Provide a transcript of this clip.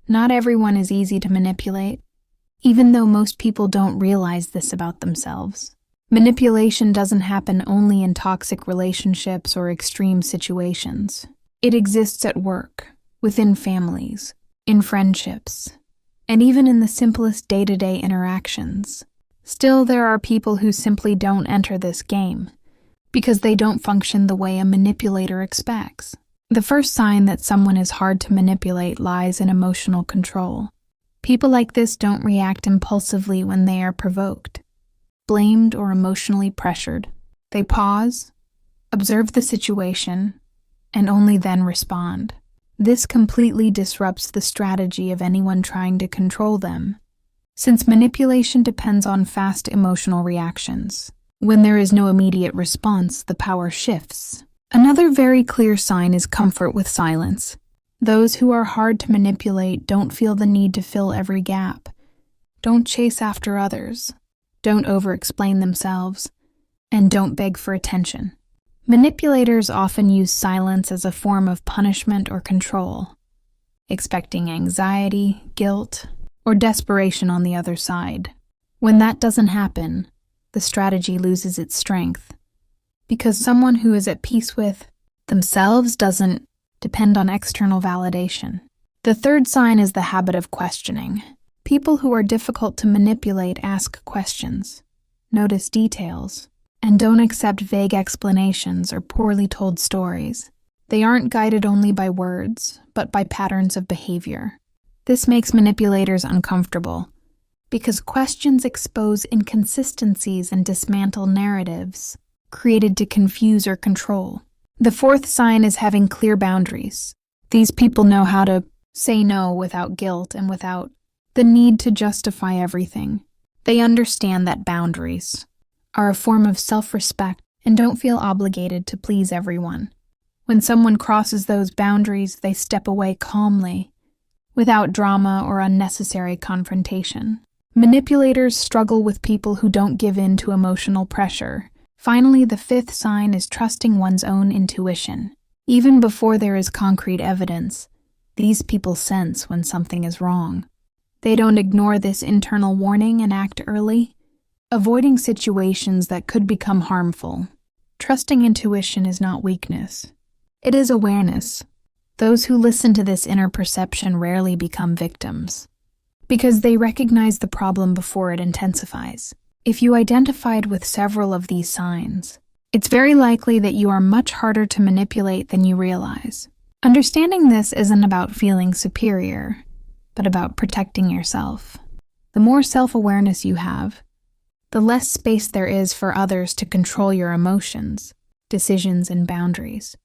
Not everyone is easy to manipulate, even though most people don't realize this about themselves. Manipulation doesn't happen only in toxic relationships or extreme situations. It exists at work, within families, in friendships, and even in the simplest day-to-day interactions. Still, there are people who simply don't enter this game because they don't function the way a manipulator expects. The first sign that someone is hard to manipulate lies in emotional control. People like this don't react impulsively when they are provoked, blamed, or emotionally pressured. They pause, observe the situation, and only then respond. This completely disrupts the strategy of anyone trying to control them, since manipulation depends on fast emotional reactions. When there is no immediate response, the power shifts. Another very clear sign is comfort with silence. Those who are hard to manipulate don't feel the need to fill every gap, don't chase after others, don't over-explain themselves, and don't beg for attention. Manipulators often use silence as a form of punishment or control, expecting anxiety, guilt, or desperation on the other side. When that doesn't happen, the strategy loses its strength, because someone who is at peace with themselves doesn't depend on external validation. The third sign is the habit of questioning. People who are difficult to manipulate ask questions, notice details, and don't accept vague explanations or poorly told stories. They aren't guided only by words, but by patterns of behavior. This makes manipulators uncomfortable, because questions expose inconsistencies and dismantle narratives created to confuse or control. The fourth sign is having clear boundaries. These people know how to say no without guilt and without the need to justify everything. They understand that boundaries are a form of self-respect and don't feel obligated to please everyone. When someone crosses those boundaries, they step away calmly, without drama or unnecessary confrontation. Manipulators struggle with people who don't give in to emotional pressure. Finally, the fifth sign is trusting one's own intuition. Even before there is concrete evidence, these people sense when something is wrong. They don't ignore this internal warning and act early, avoiding situations that could become harmful. Trusting intuition is not weakness. It is awareness. Those who listen to this inner perception rarely become victims, because they recognize the problem before it intensifies. If you identified with several of these signs, it's very likely that you are much harder to manipulate than you realize. Understanding this isn't about feeling superior, but about protecting yourself. The more self-awareness you have, the less space there is for others to control your emotions, decisions, and boundaries.